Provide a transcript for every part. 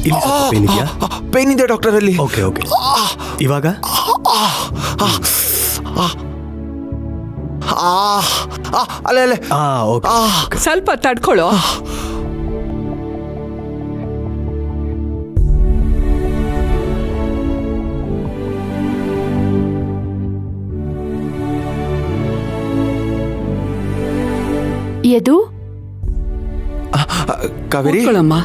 ಇಲ್ಲಿ ಪೇನ್ ಇದೆಯಾ? ಪೇನ್ ಇದೆ ಡಾಕ್ಟರ್ ಅಲ್ಲಿ. Okay okay. ಇವಾಗ ಅಲ್ಲೇ ಅಲ್ಲೇ. ಓಕೆ. ಸ್ವಲ್ಪ ತಡ್ಕೊಳ್ಳೋ. ಯದು, ಕಾವೇರಿ, ಕೂತ್ಕೊಳ್ಳಮ್ಮ.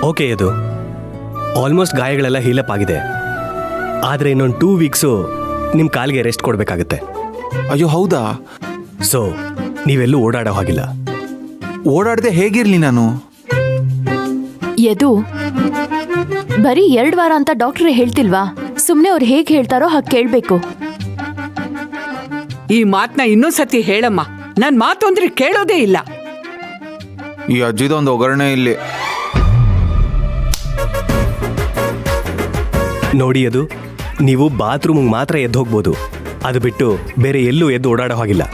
ಓಕೆ. ಇದು ಆಲ್ಮೋಸ್ಟ್ ಗಾಯಗಳೆಲ್ಲ ಹೀಲಪ್ ಆಗಿದೆ. ಆದರೆ ಇನ್ನೊಂದು 2 ವೀಕ್ಸು ನಿಮ್ಮ ಕಾಲಿಗೆ ರೆಸ್ಟ್ ಕೊಡಬೇಕಾಗುತ್ತೆ. ಅಯ್ಯೋ ಹೌದಾ? ಸೊ ನೀವೆಲ್ಲೂ ಓಡಾಡೋ ಹಾಗಿಲ್ಲ. ಓಡಾಡದೆ ಹೇಗಿರ್ಲಿ ನಾನು? ಯದು, ಬರೀ 2 ವಾರ ಅಂತ ಡಾಕ್ಟ್ರೇ ಹೇಳ್ತಿಲ್ವಾ? ಸುಮ್ಮನೆ ಅವ್ರು ಹೇಗೆ ಹೇಳ್ತಾರೋ ಹಾಗೆ ಕೇಳಬೇಕು. ಈ ಮಾತನ್ನ ಇನ್ನೊಂದ್ಸತಿ ಹೇಳಮ್ಮ. ನನ್ನ ಮಾತು ಅಂದ್ರೆ ಕೇಳೋದೇ ಇಲ್ಲ. ಈ ಅಜ್ಜಿದೊಂದು ಒಗ್ಗರಣೆ ಇಲ್ಲಿ. ನೋಡಿ, ಅದು ನೀವು ಬಾತ್ರೂಮಿಗೆ ಮಾತ್ರ ಎದ್ದು ಹೋಗ್ಬೋದು. ಅದು ಬಿಟ್ಟು ಬೇರೆ ಎಲ್ಲೂ ಎದ್ದು ಓಡಾಡೋ ಹಾಗಿಲ್ಲ.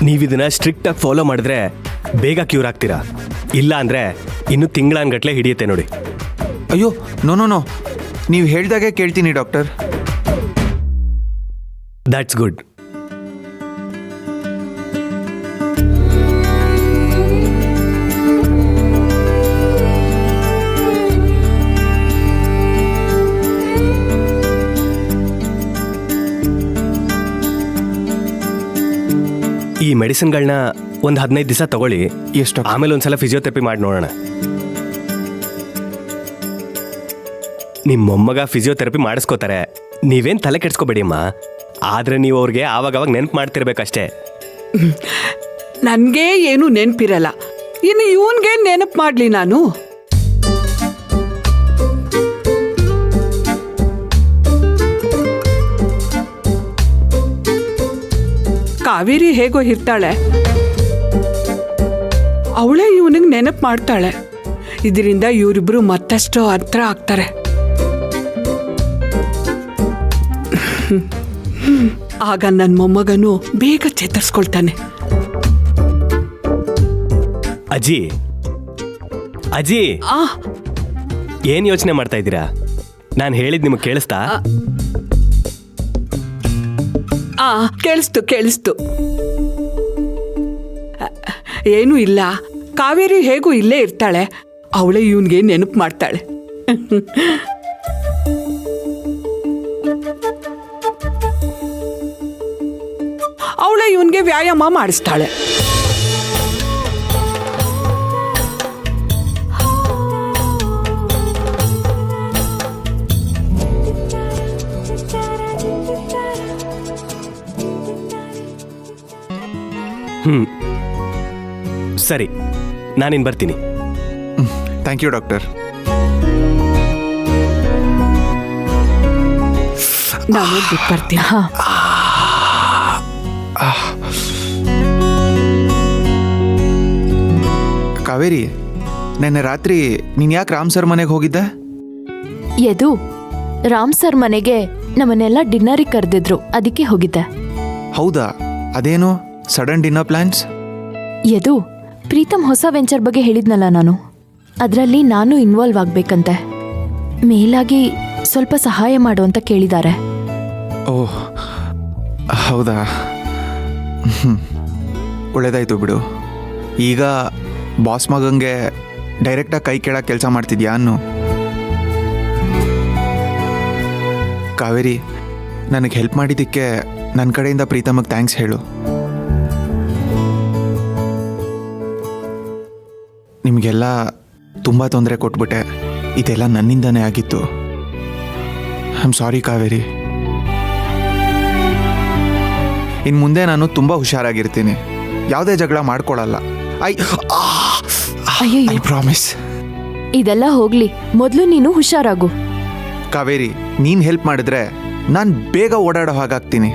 ನೀವಿದನ್ನ ಸ್ಟ್ರಿಕ್ಟಾಗಿ ಫಾಲೋ ಮಾಡಿದ್ರೆ ಬೇಗ ಕ್ಯೂರ್ ಆಗ್ತೀರಾ. ಇಲ್ಲ ಅಂದರೆ ಇನ್ನೂ ತಿಂಗಳಾನ್ಗಟ್ಲೆ ಹಿಡಿಯುತ್ತೆ ನೋಡಿ. ಅಯ್ಯೋ ನೋ ನೋ ನೋ, ನೀವು ಹೇಳ್ದಾಗೆ ಕೇಳ್ತೀನಿ ಡಾಕ್ಟರ್. That's good. ಈ ಮೆಡಿಸಿನ್ಗಳನ್ನ ಒಂದು 15 ದಿವಸ ತಗೊಳ್ಳಿ. ಎಷ್ಟು? ಆಮೇಲೆ ಒಂದ್ಸಲ ಫಿಸಿಯೋಥೆರಪಿ ಮಾಡಿ ನೋಡೋಣ. ನಿಮ್ಮ ಮೊಮ್ಮಗ ಫಿಸಿಯೋಥೆರಪಿ ಮಾಡಿಸ್ಕೋತಾರೆ. ನೀವೇನು ತಲೆ ಕೆಡ್ಸ್ಕೋಬೇಡಿ ಅಮ್ಮ. ಆದರೆ ನೀವು ಅವ್ರಿಗೆ ಆವಾಗ ನೆನಪು ಮಾಡ್ತಿರ್ಬೇಕಷ್ಟೇ. ನನಗೆ ಏನು ನೆನಪಿರಲ್ಲ, ಇನ್ನು ಇವನ್ಗೆ ನೆನಪು ಮಾಡಲಿ ನಾನು? ಕಾವೇರಿ ಹೇಗೋ ಇರ್ತಾಳೆ, ಅವಳೇ ಇವನಿಗೆ ನೆನಪು ಮಾಡ್ತಾಳೆ. ಇದರಿಂದ ಇವರಿಬ್ರು ಮತ್ತಷ್ಟು ಹತ್ರ ಆಗ್ತಾರೆ. ಆಗ ನನ್ನ ಮೊಮ್ಮಗನು ಬೇಗ ಚೇತರಿಸ್ಕೊಳ್ತಾನೆ. ಅಜ್ಜಿ ಅಜ್ಜಿ, ಏನು ಯೋಚನೆ ಮಾಡ್ತಾ ಇದ್ದೀರಾ? ನಾನು ಹೇಳಿದ್ ನಿಮಗೆ ಕೇಳಿಸ್ತಾ? ಕೇಳಿಸ್ತು. ಏನೂ ಇಲ್ಲ, ಕಾವೇರಿ ಹೇಗೂ ಇಲ್ಲೇ ಇರ್ತಾಳೆ. ಅವಳೇ ಇವನ್ಗೆ ನೆನಪು ಮಾಡ್ತಾಳೆ. ಅವಳೇ ಇವನ್ಗೆ ವ್ಯಾಯಾಮ ಮಾಡಿಸ್ತಾಳೆ. ಸರಿ, ನಾನಿನ್ ಬರ್ತೀನಿ. Thank you doctor. ನಾನು ಬಿಟ್ಟು ಬರ್ತೀನಿ. ಕಾವೇರಿ, ನೆನ್ನೆ ರಾತ್ರಿ ನೀನು ಯಾಕೆ ರಾಮ್ ಸರ್ ಮನೆಗೆ ಹೋಗಿದ್ದೆ? ಯದು, ರಾಮ್ ಸರ್ ಮನೆಗೆ ನಮ್ಮನ್ನೆಲ್ಲ ಡಿನ್ನರಿಗೆ ಕರೆದಿದ್ರು, ಅದಕ್ಕೆ ಹೋಗಿದ್ದೆ. ಹೌದಾ? ಅದೇನು sudden dinner plans? Yadu, Preetham ಹೊಸ ವೆಂಚರ್ ಬಗ್ಗೆ ಹೇಳಿದ್ನಲ್ಲ ನಾನು, ಅದರಲ್ಲಿ ನಾನು ಇನ್ವಾಲ್ವ್ ಆಗಬೇಕಂತೆ. ಮೇಲಾಗಿ ಸ್ವಲ್ಪ ಸಹಾಯ ಮಾಡು ಅಂತ ಕೇಳಿದ್ದಾರೆ. ಓಹ್ ಹೌದಾ? ಒಳ್ಳೇದಾಯ್ತು ಬಿಡು. ಈಗ ಬಾಸ್ ಮಗಂಗೆ ಡೈರೆಕ್ಟಾಗಿ ಕೈ ಕೆಳಗೆ ಕೆಲಸ ಮಾಡ್ತಿದ್ಯಾ ಅನ್ನು? ಕಾವೇರಿ, ನನಗೆ ಹೆಲ್ಪ್ ಮಾಡಿದ್ದಕ್ಕೆ ನನ್ನ ಕಡೆಯಿಂದ ಪ್ರೀತಮಗೆ ಥ್ಯಾಂಕ್ಸ್ ಹೇಳು. ನಿಮಗೆಲ್ಲ ತುಂಬ ತೊಂದರೆ ಕೊಟ್ಬಿಟ್ಟೆ. ಇದೆಲ್ಲ ನನ್ನಿಂದನೇ ಆಗಿತ್ತು. I am sorry Kaveri. ಇನ್ನು ಮುಂದೆ ನಾನು ತುಂಬ ಹುಷಾರಾಗಿರ್ತೀನಿ, ಯಾವುದೇ ಜಗಳ ಮಾಡ್ಕೊಳ್ಳಲ್ಲ. ಐ ಅಯ್ಯಯ್ಯೋ. ಪ್ರಾಮಿಸ್. ಇದೆಲ್ಲ ಹೋಗ್ಲಿ, ಮೊದಲು ನೀನು ಹುಷಾರಾಗು. ಕಾವೇರಿ, ನೀನು ಹೆಲ್ಪ್ ಮಾಡಿದ್ರೆ ನಾನು ಬೇಗ ಓಡಾಡೋ ಹಾಗಾಗ್ತೀನಿ.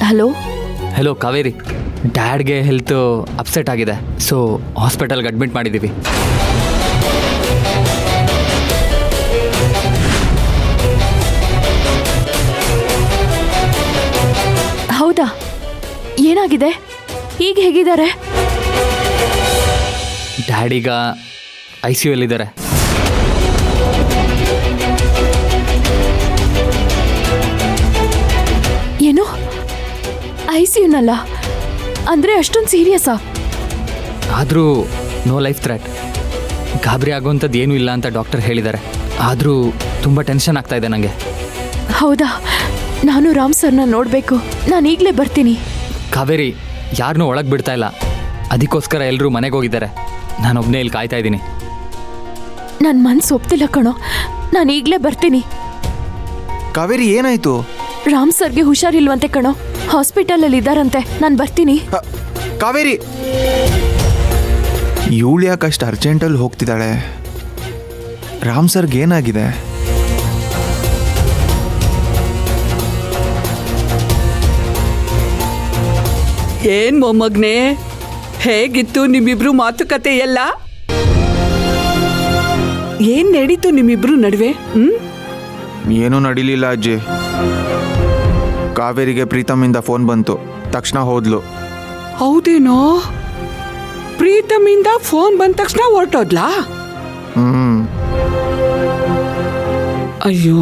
ಹಲೋ. ಹಲೋ ಕಾವೇರಿ, ಡ್ಯಾಡ್ಗೆ ಹೆಲ್ತ್ ಅಪ್ಸೆಟ್ ಆಗಿದೆ, ಸೊ ಹಾಸ್ಪಿಟಲ್ಗೆ ಅಡ್ಮಿಟ್ ಮಾಡಿದ್ದೀವಿ. ಹೌದಾ, ಏನಾಗಿದೆ? ಈಗ ಹೇಗಿದ್ದಾರೆ? ಡ್ಯಾಡೀಗ ICU ಯಲ್ಲಿದ್ದಾರೆ. ಏನು, ICUನಲ್ಲ? ಅಂದ್ರೆ ಅಷ್ಟೊಂದು ಸೀರಿಯಸ್ಸಾ? ಆದರೂ ನೋ ಲೈಫ್ ಥ್ರೆಟ್, ಗಾಬರಿ ಆಗೋವಂಥದ್ದು ಏನೂ ಇಲ್ಲ ಅಂತ ಡಾಕ್ಟರ್ ಹೇಳಿದ್ದಾರೆ. ಆದರೂ ತುಂಬ ಟೆನ್ಷನ್ ಆಗ್ತಾ ಇದೆ ನನಗೆ. ಹೌದಾ, ನಾನು ರಾಮ್ ಸರ್ನ ನೋಡಬೇಕು. ನಾನು ಈಗಲೇ ಬರ್ತೀನಿ. ಕಾವೇರಿ, ಯಾರನ್ನೂ ಒಳಗೆ ಬಿಡ್ತಾ ಇಲ್ಲ, ಅದಕ್ಕೋಸ್ಕರ ಎಲ್ಲರೂ ಮನೆಗೆ ಹೋಗಿದ್ದಾರೆ. ನಾನೊಬ್ಬನೇ ಇಲ್ಲಿ ಕಾಯ್ತಾ ಇದ್ದೀನಿ. ನನ್ನ ಮನ್ಸು ಒಪ್ತಿಲ್ಲ ಕಣೋ, ನಾನು ಈಗಲೇ ಬರ್ತೀನಿ. ಕಾವೇರಿ, ಏನಾಯ್ತು? ರಾಮ್ ಸರ್ಗೆ ಹುಷಾರಿಲ್ವಂತೆ ಕಣೋ, ಹಾಸ್ಪಿಟಲಲ್ಲಿ ಇದ್ದಾರಂತೆ. ನಾನು ಬರ್ತೀನಿ. ಕಾವೇರಿ, ಇವಳು ಯಾಕಷ್ಟು ಅರ್ಜೆಂಟಲ್ಲಿ ಹೋಗ್ತಿದ್ದಾಳೆ? ರಾಮ್ ಸರ್ಗೆ ಏನಾಗಿದೆ? ಏನ್ ಮೊಮ್ಮಗ್ನೆ, ಹೇಗಿತ್ತು ನಿಮ್ಮಿಬ್ರು ಮಾತುಕತೆ ಎಲ್ಲ? ಏನ್ ನಡೀತು ನಿಮ್ಮಿಬ್ರು ನಡುವೆ? ಏನೂ ನಡೀಲಿಲ್ಲ ಅಜ್ಜಿ. ಕಾವೇರಿಗೆ ಪ್ರೀತಮಿಂದ ಫೋನ್ ಬಂತು, ತಕ್ಷಣ ಹೋದ್ಲು. ಹೌದೇನೋ? ಪ್ರೀತಮಿಂದ ಫೋನ್ ಬಂದ ತಕ್ಷಣ ಹೊರಟೋದ್ಲಾ? ಅಯ್ಯೋ,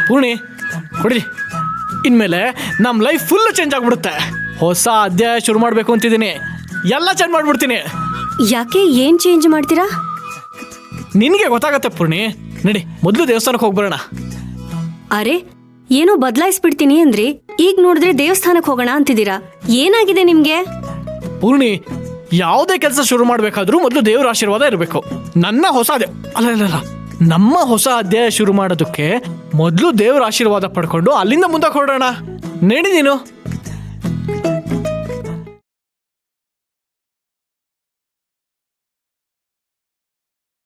ಪೂರ್ಣಿ ಕೊಡಿ. ಇನ್ಮೇಲೆ ನಮ್ಮ ಲೈಫ್ ಫುಲ್ ಚೇಂಜ್ ಆಗ್ಬಿಡುತ್ತೆ. ಹೊಸ ಅಧ್ಯಾಯ ಶುರು ಮಾಡಬೇಕು ಅಂತಿದ್ದೀನಿ. ಎಲ್ಲ ಚೇಂಜ್ ಮಾಡ್ಬಿಡ್ತೀನಿ. ಯಾಕೆ, ಏನ್ ಚೇಂಜ್ ಮಾಡ್ತೀರಾ? ನಿನಗೆ ಗೊತ್ತಾಗತ್ತೆ ಪೂರ್ಣಿ. ನಡಿ, ಮೊದಲು ದೇವಸ್ಥಾನಕ್ಕೆ ಹೋಗ್ಬರೋಣ. ಅರೆ, ಏನೋ ಬದಲಾಯಿಸ್ಬಿಡ್ತೀನಿ ಅಂದ್ರಿ, ಈಗ ನೋಡಿದ್ರೆ ದೇವಸ್ಥಾನಕ್ಕೆ ಹೋಗೋಣ ಅಂತಿದ್ದೀರಾ. ಏನಾಗಿದೆ ನಿಮ್ಗೆ? ಪೂರ್ಣಿ, ಯಾವುದೇ ಕೆಲಸ ಶುರು ಮಾಡಬೇಕಾದ್ರೂ ಮೊದಲು ದೇವರ ಆಶೀರ್ವಾದ ಇರಬೇಕು. ನಮ್ಮ ಹೊಸ ಅಧ್ಯಾಯ ಶುರು ಮಾಡೋದಕ್ಕೆ ಮೊದಲು ದೇವರ ಆಶೀರ್ವಾದ ಪಡ್ಕೊಂಡು ಅಲ್ಲಿಂದ ಮುಂದಕ್ಕೆ ಹೊರಡೋಣ. ನಡಿ ನೀನು.